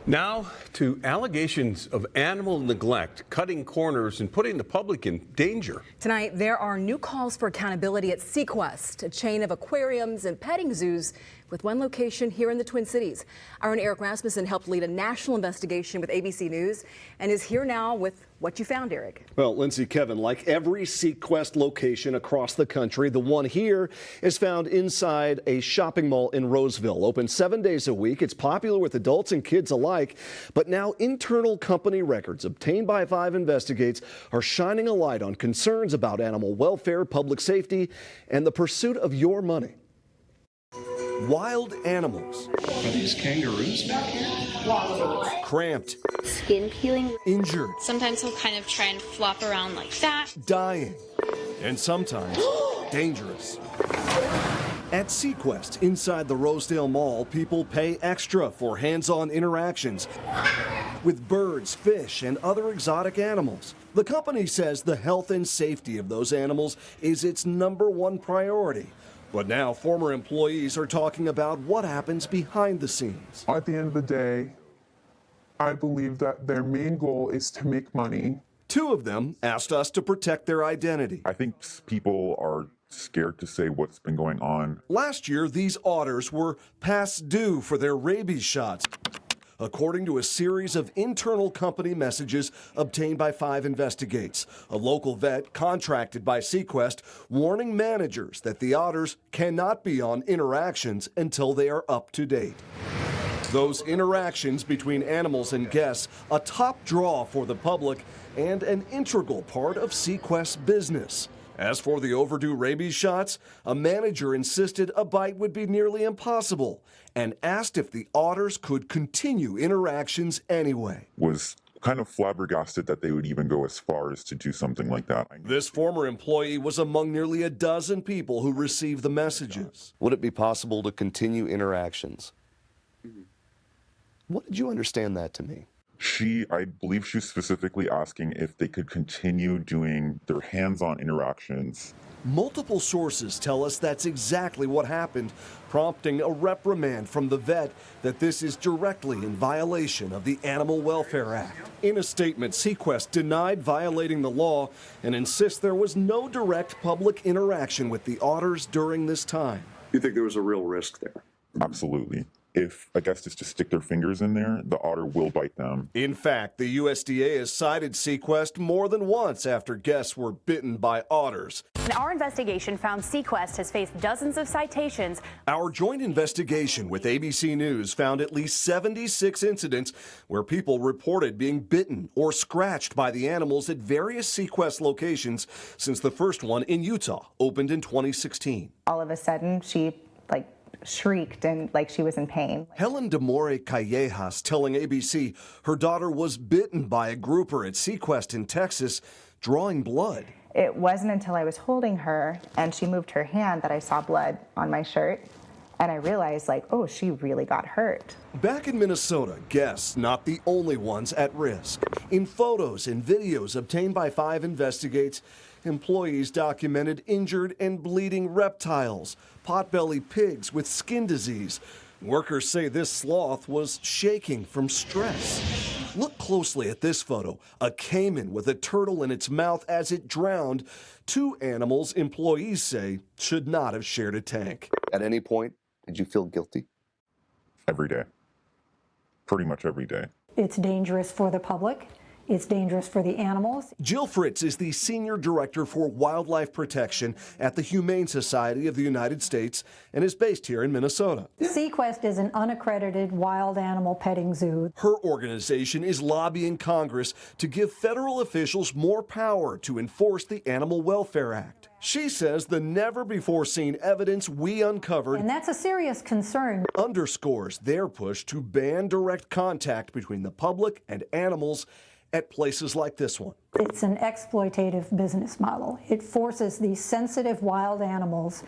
Now to allegations of animal neglect, cutting corners and putting the public in danger. Tonight, there are new calls for accountability at Sequest, a chain of aquariums and petting zoos with one location here in the Twin Cities. Our own Eric Rasmussen helped lead a national investigation with ABC News and is here now with what you found, Eric. Well, Lindsay, Kevin, like every Sequest location across the country, the one here is found inside a shopping mall in Roseville. Open 7 days a week. It's popular with adults and kids alike. But now internal company records obtained by 5 Investigates are shining a light on concerns about animal welfare, public safety, and the pursuit of your money. Wild animals. Are these kangaroos back here? Cramped. Skin peeling. Injured. Sometimes he'll kind of try and flop around like that. Dying. And sometimes dangerous. At Sequest, inside the Rosedale Mall, people pay extra for hands-on interactions with birds, fish, and other exotic animals. The company says the health and safety of those animals is its #1 priority. But now former employees are talking about what happens behind the scenes. At the end of the day, I believe that their main goal is to make money. 2 of them asked us to protect their identity. I think people are scared to say what's been going on. Last year, these otters were past due for their rabies shots, according to a series of internal company messages obtained by 5 Investigates, a local vet contracted by Sequest, warning managers that the otters cannot be on interactions until they are up to date. Those interactions between animals and guests, a top draw for the public and an integral part of Sequest's business. As for the overdue rabies shots, a manager insisted a bite would be nearly impossible and asked if the otters could continue interactions anyway. Was kind of flabbergasted that they would even go as far as to do something like that. This former employee was among nearly a dozen people who received the messages. Would it be possible to continue interactions? What did you understand that to mean? I believe she was specifically asking if they could continue doing their hands-on interactions. Multiple sources tell us that's exactly what happened, prompting a reprimand from the vet that this is directly in violation of the Animal Welfare Act. In a statement, Sequest denied violating the law and insists there was no direct public interaction with the otters during this time. You think there was a real risk there? Absolutely. If a guest is to stick their fingers in there, the otter will bite them. In fact, the USDA has cited Sequest more than once after guests were bitten by otters. Our investigation found Sequest has faced dozens of citations. Our joint investigation with ABC News found at least 76 incidents where people reported being bitten or scratched by the animals at various Sequest locations since the first one in Utah opened in 2016. All of a sudden, she shrieked and like she was in pain. Helen DeMore Callejas telling ABC her daughter was bitten by a grouper at Sequest in Texas, drawing blood. It wasn't until I was holding her and she moved her hand that I saw blood on my shirt. And I realized, oh, she really got hurt. Back in Minnesota, guests not the only ones at risk. In photos and videos obtained by 5 Investigates, employees documented injured and bleeding reptiles, potbelly pigs with skin disease. Workers say this sloth was shaking from stress. Look closely at this photo. A caiman with a turtle in its mouth as it drowned. 2 animals employees say should not have shared a tank. At any point, did you feel guilty? Every day. Pretty much every day. It's dangerous for the public. It's dangerous for the animals. Jill Fritz is the Senior Director for Wildlife Protection at the Humane Society of the United States and is based here in Minnesota. Sequest is an unaccredited wild animal petting zoo. Her organization is lobbying Congress to give federal officials more power to enforce the Animal Welfare Act. She says the never-before-seen evidence we uncovered, and that's a serious concern, underscores their push to ban direct contact between the public and animals at places like this one. It's an exploitative business model. It forces these sensitive wild animals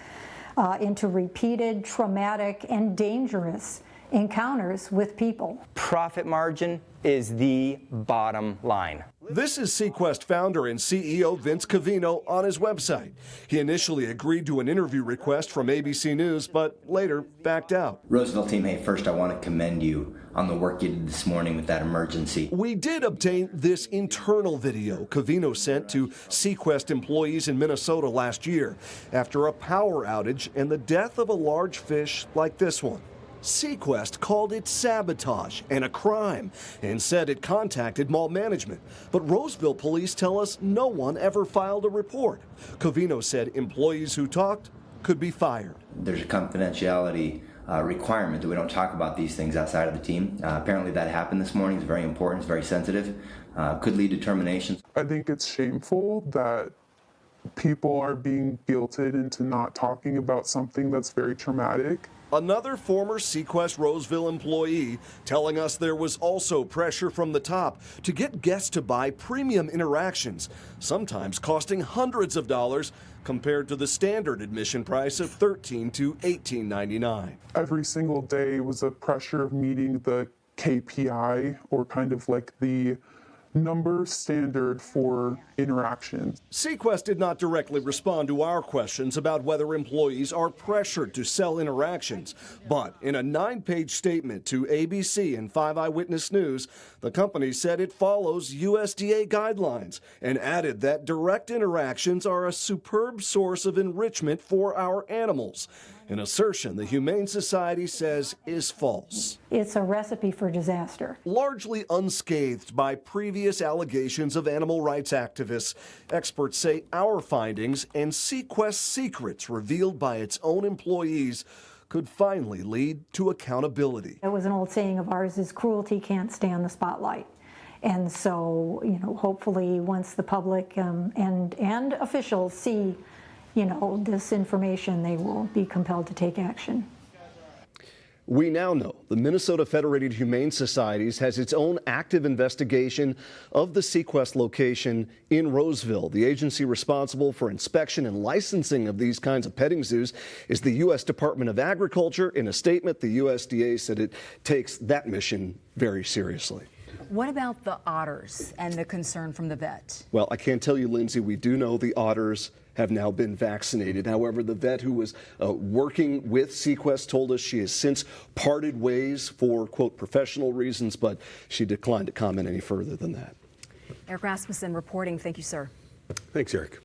into repeated, traumatic, and dangerous encounters with people. Profit margin is the bottom line. This is Sequest founder and CEO Vince Cavino on his website. He initially agreed to an interview request from ABC News, but later backed out. Roseville team, hey, first I want to commend you on the work you did this morning with that emergency. We did obtain this internal video Covino sent to Sequest employees in Minnesota last year after a power outage and the death of a large fish like this one. Sequest called it sabotage and a crime and said it contacted mall management. But Roseville police tell us no one ever filed a report. Covino said employees who talked could be fired. There's a confidentiality requirement that we don't talk about these things outside of the team. Apparently that happened this morning. It's very important. It's very sensitive. Could lead to terminations. I think it's shameful that people are being guilted into not talking about something that's very traumatic. Another former Sequest Roseville employee telling us there was also pressure from the top to get guests to buy premium interactions, sometimes costing hundreds of dollars compared to the standard admission price of $13 to $18.99. Every single day was a pressure of meeting the KPI, or kind of like the number standard for interactions. Sequest did not directly respond to our questions about whether employees are pressured to sell interactions, but in a 9-page statement to ABC and 5 Eyewitness News, the company said it follows USDA guidelines and added that direct interactions are a superb source of enrichment for our animals, an assertion the Humane Society says is false. It's a recipe for disaster. Largely unscathed by previous allegations of animal rights activists, experts say our findings and Sequest's secrets revealed by its own employees could finally lead to accountability. It was an old saying of ours is cruelty can't stand the spotlight. And so, hopefully once the public and officials see this information, they will be compelled to take action. We now know the Minnesota Federated Humane Societies has its own active investigation of the Sequest location in Roseville. The agency responsible for inspection and licensing of these kinds of petting zoos is the U.S. Department of Agriculture. In a statement, the USDA said it takes that mission very seriously. What about the otters and the concern from the vet? Well, I can't tell you, Lindsay, we do know the otters have now been vaccinated. However, the vet who was working with Sequest told us she has since parted ways for, quote, professional reasons, but she declined to comment any further than that. Eric Rasmussen reporting. Thank you, sir. Thanks, Eric.